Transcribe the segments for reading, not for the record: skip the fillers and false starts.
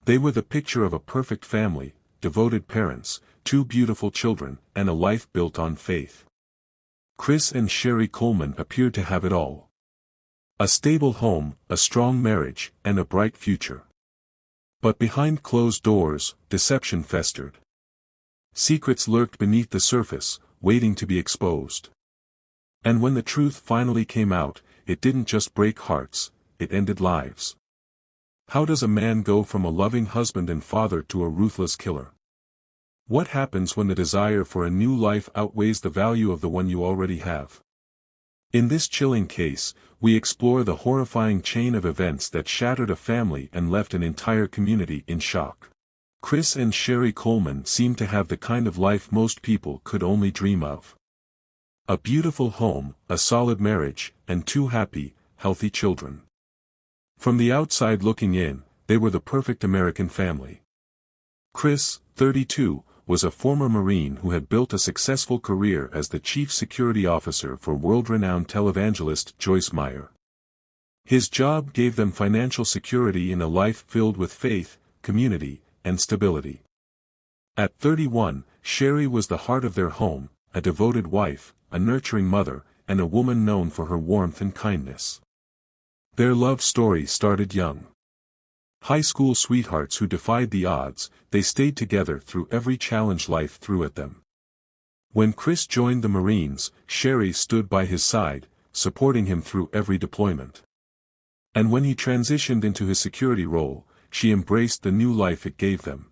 They were the picture of a perfect family, devoted parents, two beautiful children, and a life built on faith. Chris and Sherry Coleman appeared to have it all. A stable home, a strong marriage, and a bright future. But behind closed doors, deception festered. Secrets lurked beneath the surface, waiting to be exposed. And when the truth finally came out, it didn't just break hearts, it ended lives. How does a man go from a loving husband and father to a ruthless killer? What happens when the desire for a new life outweighs the value of the one you already have? In this chilling case, we explore the horrifying chain of events that shattered a family and left an entire community in shock. Chris and Sherry Coleman seemed to have the kind of life most people could only dream of. A beautiful home, a solid marriage, and two happy, healthy children. From the outside looking in, they were the perfect American family. Chris, 32, was a former Marine who had built a successful career as the chief security officer for world-renowned televangelist Joyce Meyer. His job gave them financial security in a life filled with faith, community, and stability. At 31, Sherry was the heart of their home, a devoted wife, a nurturing mother, and a woman known for her warmth and kindness. Their love story started young. High school sweethearts who defied the odds, they stayed together through every challenge life threw at them. When Chris joined the Marines, Sherry stood by his side, supporting him through every deployment. And when he transitioned into his security role, she embraced the new life it gave them.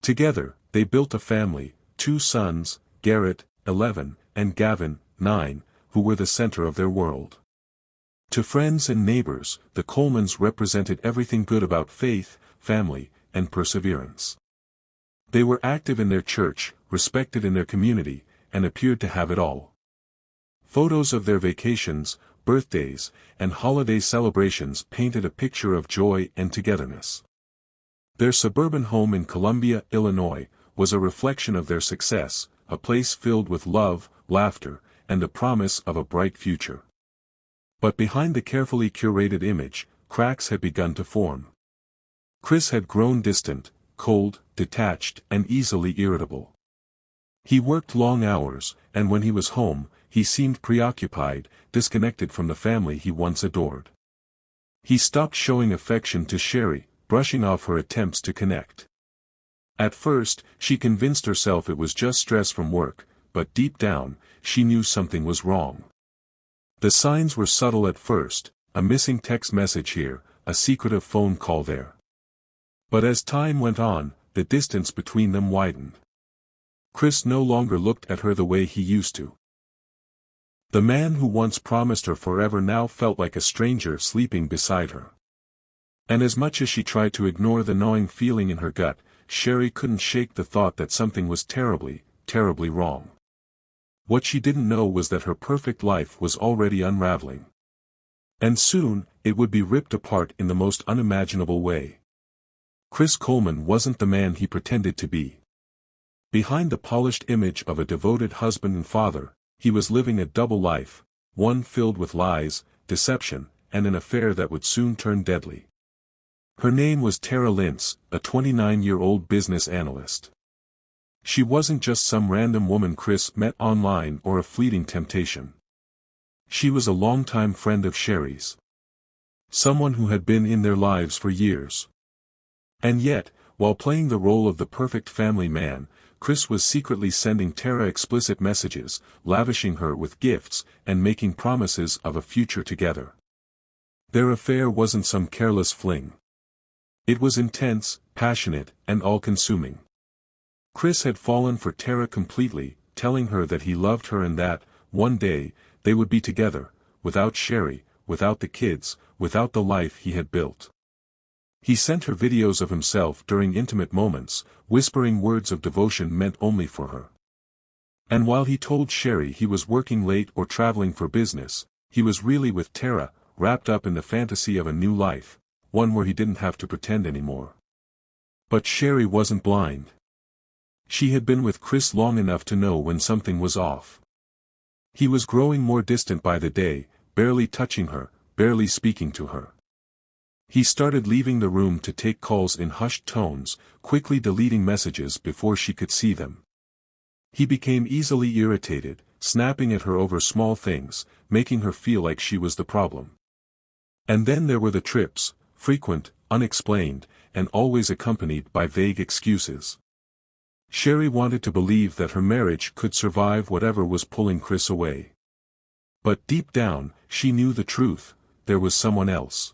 Together, they built a family, two sons, Garrett, 11, and Gavin, 9, who were the center of their world. To friends and neighbors, the Colemans represented everything good about faith, family, and perseverance. They were active in their church, respected in their community, and appeared to have it all. Photos of their vacations, birthdays, and holiday celebrations painted a picture of joy and togetherness. Their suburban home in Columbia, Illinois, was a reflection of their success, a place filled with love, laughter, and the promise of a bright future. But behind the carefully curated image, cracks had begun to form. Chris had grown distant, cold, detached, and easily irritable. He worked long hours, and when he was home, he seemed preoccupied, disconnected from the family he once adored. He stopped showing affection to Sherry, brushing off her attempts to connect. At first, she convinced herself it was just stress from work, but deep down, she knew something was wrong. The signs were subtle at first, a missing text message here, a secretive phone call there. But as time went on, the distance between them widened. Chris no longer looked at her the way he used to. The man who once promised her forever now felt like a stranger sleeping beside her. And as much as she tried to ignore the gnawing feeling in her gut, Sherry couldn't shake the thought that something was terribly, terribly wrong. What she didn't know was that her perfect life was already unraveling. And soon, it would be ripped apart in the most unimaginable way. Chris Coleman wasn't the man he pretended to be. Behind the polished image of a devoted husband and father, he was living a double life, one filled with lies, deception, and an affair that would soon turn deadly. Her name was Tara Lintz, a 29-year-old business analyst. She wasn't just some random woman Chris met online or a fleeting temptation. She was a longtime friend of Sherry's. Someone who had been in their lives for years. And yet, while playing the role of the perfect family man, Chris was secretly sending Tara explicit messages, lavishing her with gifts, and making promises of a future together. Their affair wasn't some careless fling. It was intense, passionate, and all-consuming. Chris had fallen for Tara completely, telling her that he loved her and that, one day, they would be together, without Sherry, without the kids, without the life he had built. He sent her videos of himself during intimate moments, whispering words of devotion meant only for her. And while he told Sherry he was working late or traveling for business, he was really with Tara, wrapped up in the fantasy of a new life, one where he didn't have to pretend anymore. But Sherry wasn't blind. She had been with Chris long enough to know when something was off. He was growing more distant by the day, barely touching her, barely speaking to her. He started leaving the room to take calls in hushed tones, quickly deleting messages before she could see them. He became easily irritated, snapping at her over small things, making her feel like she was the problem. And then there were the trips, frequent, unexplained, and always accompanied by vague excuses. Sherry wanted to believe that her marriage could survive whatever was pulling Chris away. But deep down, she knew the truth: there was someone else.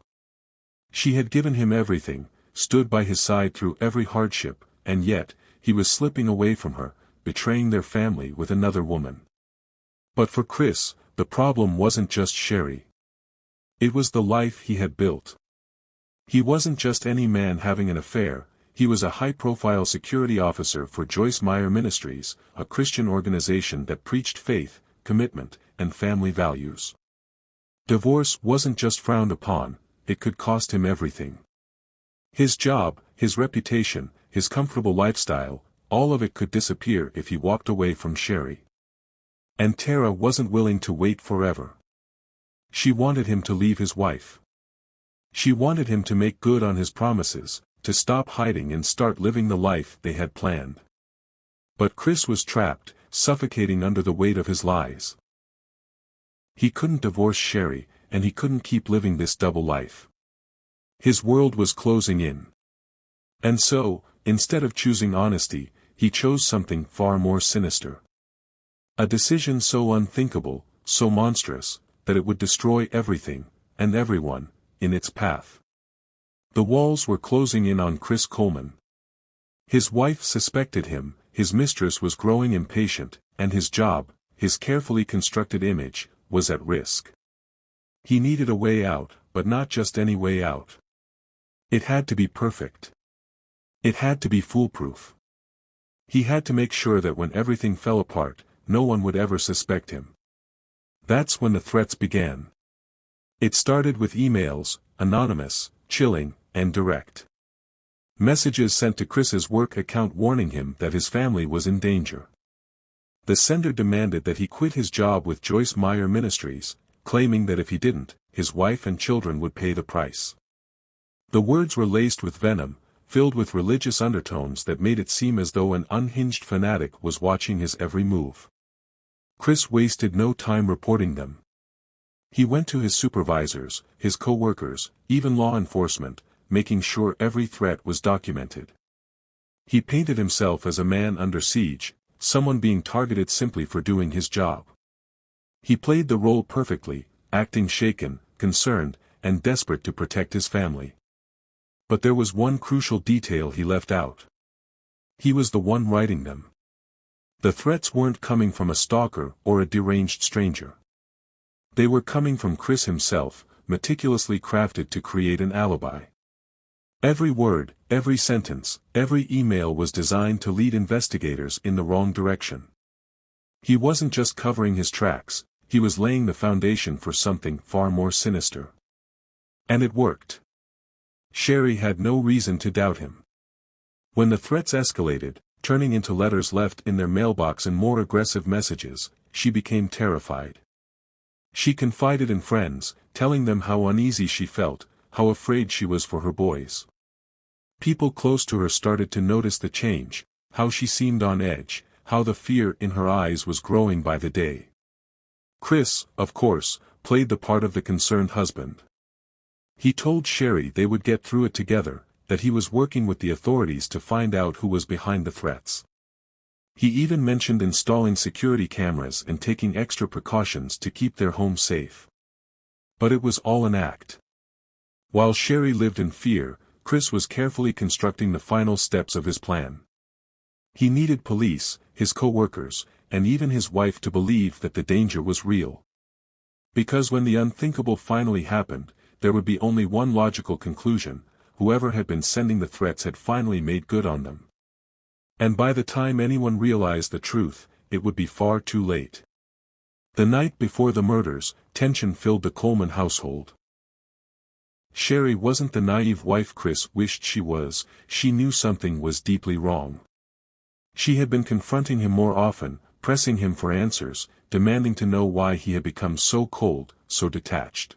She had given him everything, stood by his side through every hardship, and yet, he was slipping away from her, betraying their family with another woman. But for Chris, the problem wasn't just Sherry. It was the life he had built. He wasn't just any man having an affair, he was a high-profile security officer for Joyce Meyer Ministries, a Christian organization that preached faith, commitment, and family values. Divorce wasn't just frowned upon, it could cost him everything. His job, his reputation, his comfortable lifestyle, all of it could disappear if he walked away from Sherry. And Tara wasn't willing to wait forever. She wanted him to leave his wife. She wanted him to make good on his promises, to stop hiding and start living the life they had planned. But Chris was trapped, suffocating under the weight of his lies. He couldn't divorce Sherry, and he couldn't keep living this double life. His world was closing in. And so, instead of choosing honesty, he chose something far more sinister. A decision so unthinkable, so monstrous, that it would destroy everything, and everyone, in its path. The walls were closing in on Chris Coleman. His wife suspected him, his mistress was growing impatient, and his job, his carefully constructed image, was at risk. He needed a way out, but not just any way out. It had to be perfect. It had to be foolproof. He had to make sure that when everything fell apart, no one would ever suspect him. That's when the threats began. It started with emails, anonymous, chilling, and direct. Messages sent to Chris's work account warning him that his family was in danger. The sender demanded that he quit his job with Joyce Meyer Ministries, claiming that if he didn't, his wife and children would pay the price. The words were laced with venom, filled with religious undertones that made it seem as though an unhinged fanatic was watching his every move. Chris wasted no time reporting them. He went to his supervisors, his co-workers, even law enforcement, making sure every threat was documented. He painted himself as a man under siege, someone being targeted simply for doing his job. He played the role perfectly, acting shaken, concerned, and desperate to protect his family. But there was one crucial detail he left out. He was the one writing them. The threats weren't coming from a stalker or a deranged stranger. They were coming from Chris himself, meticulously crafted to create an alibi. Every word, every sentence, every email was designed to lead investigators in the wrong direction. He wasn't just covering his tracks, he was laying the foundation for something far more sinister. And it worked. Sherry had no reason to doubt him. When the threats escalated, turning into letters left in their mailbox and more aggressive messages, she became terrified. She confided in friends, telling them how uneasy she felt, how afraid she was for her boys. People close to her started to notice the change, how she seemed on edge, how the fear in her eyes was growing by the day. Chris, of course, played the part of the concerned husband. He told Sherry they would get through it together, that he was working with the authorities to find out who was behind the threats. He even mentioned installing security cameras and taking extra precautions to keep their home safe. But it was all an act. While Sherry lived in fear, Chris was carefully constructing the final steps of his plan. He needed police, his co-workers, and even his wife to believe that the danger was real. Because when the unthinkable finally happened, there would be only one logical conclusion: whoever had been sending the threats had finally made good on them. And by the time anyone realized the truth, it would be far too late. The night before the murders, tension filled the Coleman household. Sherry wasn't the naive wife Chris wished she was, she knew something was deeply wrong. She had been confronting him more often, pressing him for answers, demanding to know why he had become so cold, so detached.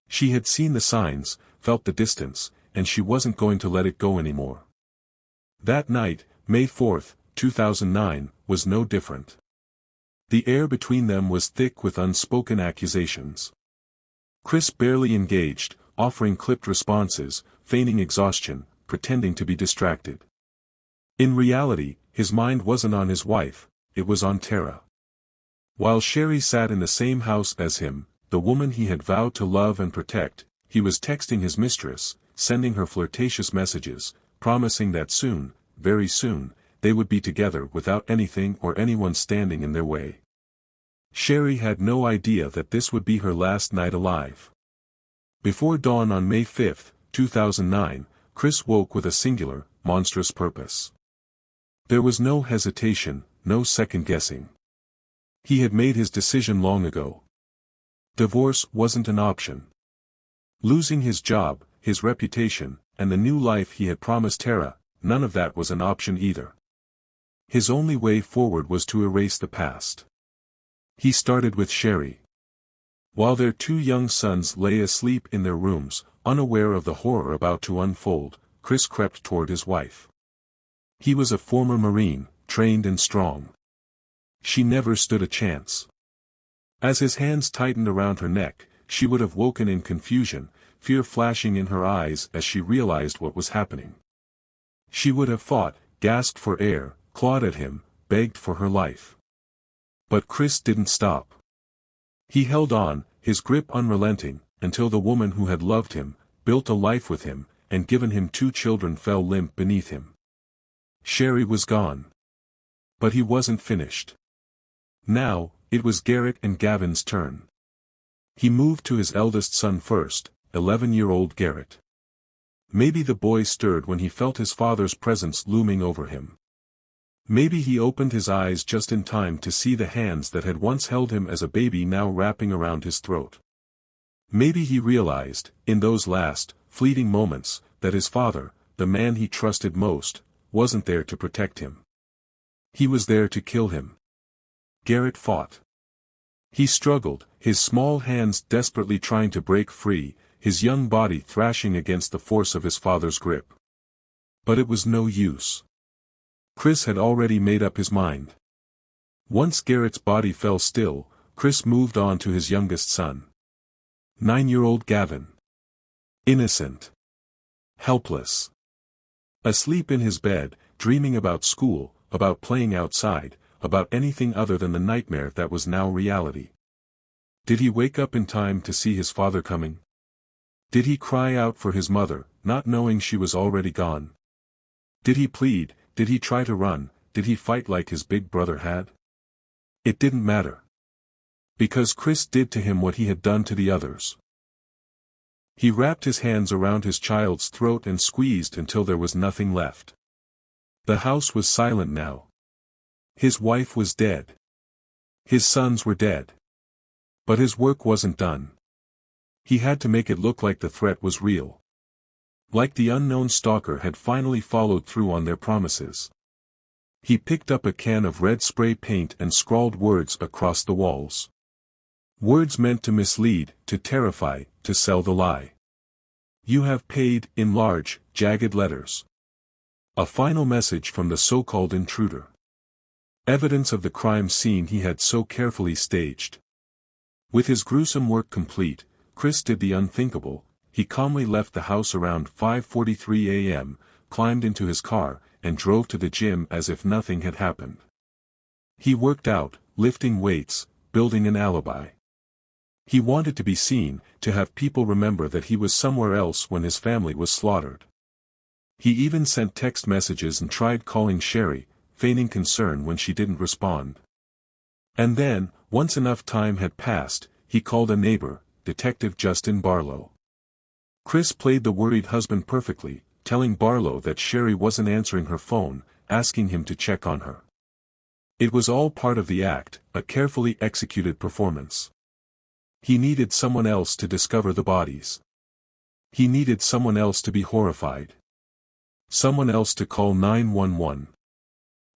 She had seen the signs, felt the distance, and she wasn't going to let it go anymore. That night, May 4, 2009, was no different. The air between them was thick with unspoken accusations. Chris barely engaged, offering clipped responses, feigning exhaustion, pretending to be distracted. In reality, his mind wasn't on his wife, it was on Tara. While Sherry sat in the same house as him, the woman he had vowed to love and protect, he was texting his mistress, sending her flirtatious messages, promising that soon, very soon, they would be together without anything or anyone standing in their way. Sherry had no idea that this would be her last night alive. Before dawn on May 5, 2009, Chris woke with a singular, monstrous purpose. There was no hesitation, no second-guessing. He had made his decision long ago. Divorce wasn't an option. Losing his job, his reputation, and the new life he had promised Tara, none of that was an option either. His only way forward was to erase the past. He started with Sherry. While their 2 young sons lay asleep in their rooms, unaware of the horror about to unfold, Chris crept toward his wife. He was a former Marine, trained and strong. She never stood a chance. As his hands tightened around her neck, she would have woken in confusion, fear flashing in her eyes as she realized what was happening. She would have fought, gasped for air, clawed at him, begged for her life. But Chris didn't stop. He held on, his grip unrelenting, until the woman who had loved him, built a life with him, and given him 2 children fell limp beneath him. Sherry was gone. But he wasn't finished. Now, it was Garrett and Gavin's turn. He moved to his eldest son first, 11-year-old Garrett. Maybe the boy stirred when he felt his father's presence looming over him. Maybe he opened his eyes just in time to see the hands that had once held him as a baby now wrapping around his throat. Maybe he realized, in those last, fleeting moments, that his father, the man he trusted most, wasn't there to protect him. He was there to kill him. Garrett fought. He struggled, his small hands desperately trying to break free, his young body thrashing against the force of his father's grip. But it was no use. Chris had already made up his mind. Once Garrett's body fell still, Chris moved on to his youngest son. 9-year-old Gavin. Innocent. Helpless. Asleep in his bed, dreaming about school, about playing outside, about anything other than the nightmare that was now reality. Did he wake up in time to see his father coming? Did he cry out for his mother, not knowing she was already gone? Did he plead, did he try to run, did he fight like his big brother had? It didn't matter. Because Chris did to him what he had done to the others. He wrapped his hands around his child's throat and squeezed until there was nothing left. The house was silent now. His wife was dead. His sons were dead. But his work wasn't done. He had to make it look like the threat was real. Like the unknown stalker had finally followed through on their promises. He picked up a can of red spray paint and scrawled words across the walls. Words meant to mislead, to terrify, to sell the lie. You have paid, in large, jagged letters. A final message from the so-called intruder. Evidence of the crime scene he had so carefully staged. With his gruesome work complete, Chris did the unthinkable. He calmly left the house around 5:43 a.m., climbed into his car, and drove to the gym as if nothing had happened. He worked out, lifting weights, building an alibi. He wanted to be seen, to have people remember that he was somewhere else when his family was slaughtered. He even sent text messages and tried calling Sherry, feigning concern when she didn't respond. And then, once enough time had passed, he called a neighbor, Detective Justin Barlow. Chris played the worried husband perfectly, telling Barlow that Sherry wasn't answering her phone, asking him to check on her. It was all part of the act, a carefully executed performance. He needed someone else to discover the bodies. He needed someone else to be horrified. Someone else to call 911.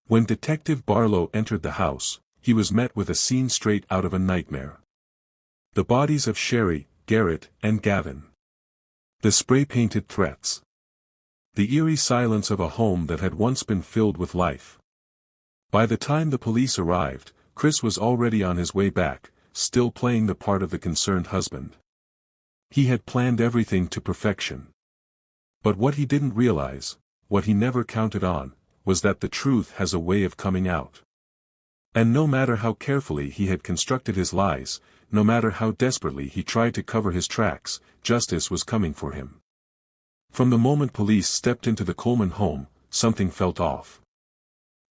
When Detective Barlow entered the house, he was met with a scene straight out of a nightmare. The bodies of Sherry, Garrett, and Gavin. The spray-painted threats. The eerie silence of a home that had once been filled with life. By the time the police arrived, Chris was already on his way back, still playing the part of the concerned husband. He had planned everything to perfection. But what he didn't realize, what he never counted on, was that the truth has a way of coming out. And no matter how carefully he had constructed his lies, no matter how desperately he tried to cover his tracks, justice was coming for him. From the moment police stepped into the Coleman home, something felt off.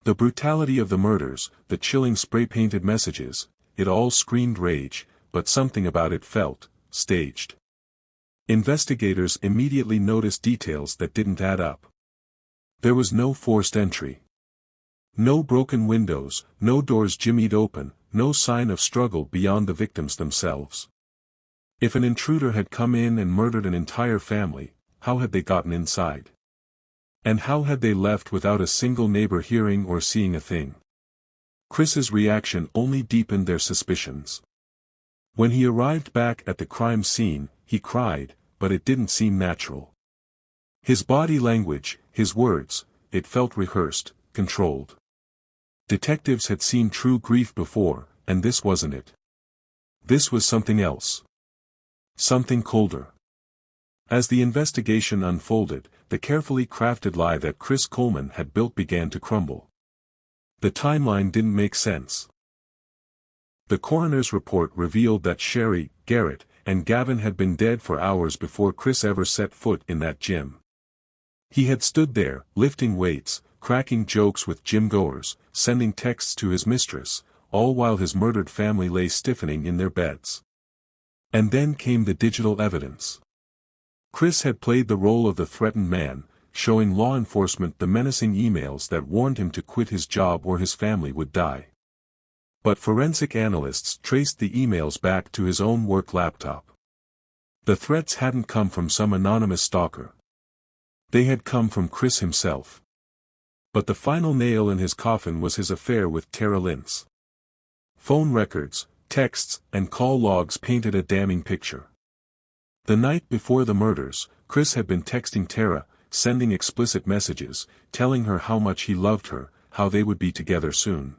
The brutality of the murders, the chilling spray-painted messages, it all screamed rage, but something about it felt staged. Investigators immediately noticed details that didn't add up. There was no forced entry. No broken windows, no doors jimmied open, no sign of struggle beyond the victims themselves. If an intruder had come in and murdered an entire family, how had they gotten inside? And how had they left without a single neighbor hearing or seeing a thing? Chris's reaction only deepened their suspicions. When he arrived back at the crime scene, he cried, but it didn't seem natural. His body language, his words, it felt rehearsed, controlled. Detectives had seen true grief before, and this wasn't it. This was something else. Something colder. As the investigation unfolded, the carefully crafted lie that Chris Coleman had built began to crumble. The timeline didn't make sense. The coroner's report revealed that Sherry, Garrett, and Gavin had been dead for hours before Chris ever set foot in that gym. He had stood there, lifting weights, cracking jokes with gym-goers, sending texts to his mistress, all while his murdered family lay stiffening in their beds. And then came the digital evidence. Chris had played the role of the threatened man, showing law enforcement the menacing emails that warned him to quit his job or his family would die. But forensic analysts traced the emails back to his own work laptop. The threats hadn't come from some anonymous stalker. They had come from Chris himself. But the final nail in his coffin was his affair with Tara Lynch. Phone records, texts, and call logs painted a damning picture. The night before the murders, Chris had been texting Tara, sending explicit messages, telling her how much he loved her, how they would be together soon.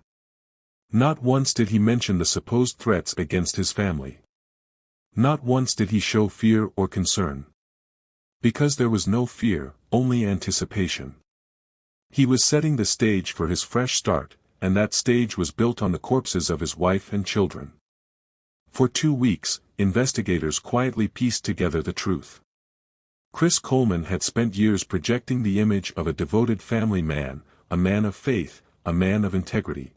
Not once did he mention the supposed threats against his family. Not once did he show fear or concern. Because there was no fear, only anticipation. He was setting the stage for his fresh start, and that stage was built on the corpses of his wife and children. For 2 weeks, investigators quietly pieced together the truth. Chris Coleman had spent years projecting the image of a devoted family man, a man of faith, a man of integrity.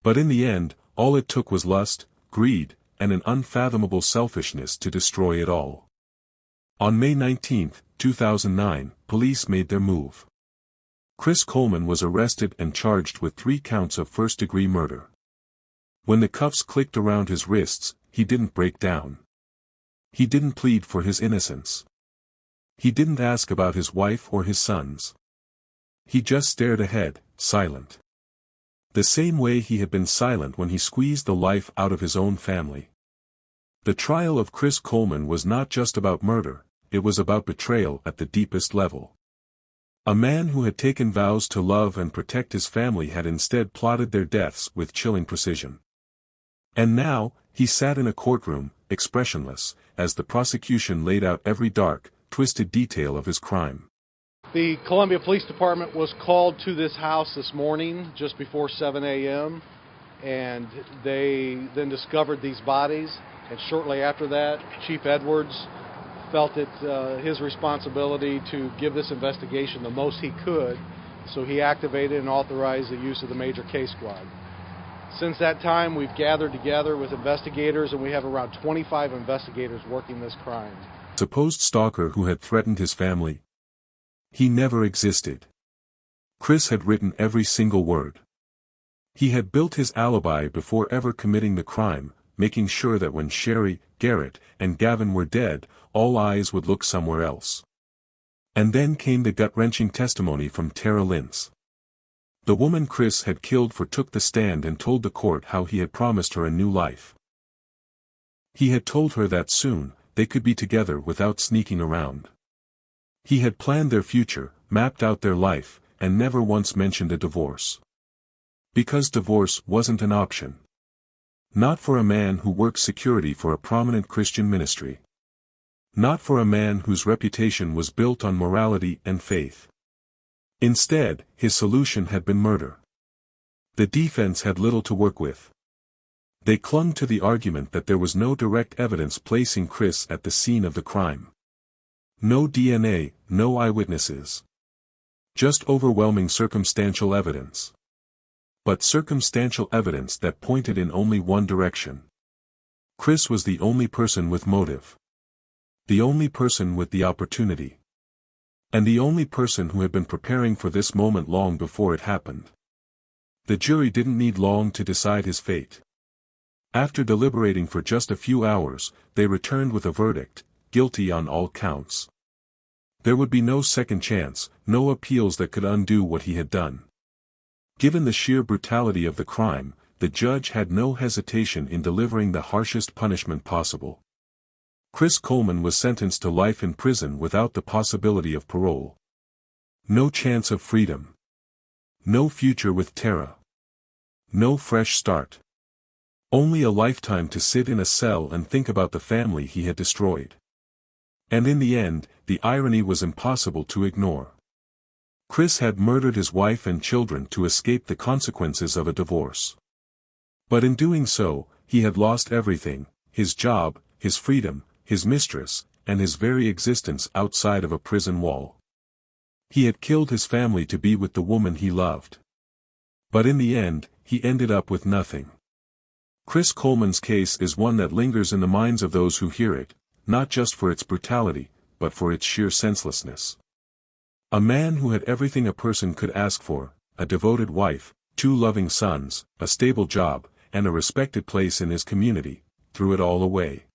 But in the end, all it took was lust, greed, and an unfathomable selfishness to destroy it all. On May 19, 2009, police made their move. Chris Coleman was arrested and charged with 3 counts of first-degree murder. When the cuffs clicked around his wrists, he didn't break down. He didn't plead for his innocence. He didn't ask about his wife or his sons. He just stared ahead, silent. The same way he had been silent when he squeezed the life out of his own family. The trial of Chris Coleman was not just about murder, it was about betrayal at the deepest level. A man who had taken vows to love and protect his family had instead plotted their deaths with chilling precision. And now, he sat in a courtroom, expressionless, as the prosecution laid out every dark, twisted detail of his crime. The Columbia Police Department was called to this house this morning, just before 7 a.m., and they then discovered these bodies, and shortly after that, Chief Edwards felt it his responsibility to give this investigation the most he could, so he activated and authorized the use of the Major Case Squad. Since that time, we've gathered together with investigators, and we have around 25 investigators working this crime. Supposed stalker who had threatened his family? He never existed. Chris had written every single word. He had built his alibi before ever committing the crime, making sure that when Sherry, Garrett, and Gavin were dead, all eyes would look somewhere else. And then came the gut-wrenching testimony from Tara Lynch. The woman Chris had killed took the stand and told the court how he had promised her a new life. He had told her that soon, they could be together without sneaking around. He had planned their future, mapped out their life, and never once mentioned a divorce. Because divorce wasn't an option. Not for a man who worked security for a prominent Christian ministry. Not for a man whose reputation was built on morality and faith. Instead, his solution had been murder. The defense had little to work with. They clung to the argument that there was no direct evidence placing Chris at the scene of the crime. No DNA, no eyewitnesses. Just overwhelming circumstantial evidence. But circumstantial evidence that pointed in only one direction. Chris was the only person with motive. The only person with the opportunity. And the only person who had been preparing for this moment long before it happened. The jury didn't need long to decide his fate. After deliberating for just a few hours, they returned with a verdict, guilty on all counts. There would be no second chance, no appeals that could undo what he had done. Given the sheer brutality of the crime, the judge had no hesitation in delivering the harshest punishment possible. Chris Coleman was sentenced to life in prison without the possibility of parole. No chance of freedom. No future with Tara. No fresh start. Only a lifetime to sit in a cell and think about the family he had destroyed. And in the end, the irony was impossible to ignore. Chris had murdered his wife and children to escape the consequences of a divorce. But in doing so, he had lost everything, his job, his freedom, his mistress, and his very existence outside of a prison wall. He had killed his family to be with the woman he loved. But in the end, he ended up with nothing. Chris Coleman's case is one that lingers in the minds of those who hear it, not just for its brutality, but for its sheer senselessness. A man who had everything a person could ask for, a devoted wife, 2 loving sons, a stable job, and a respected place in his community, threw it all away.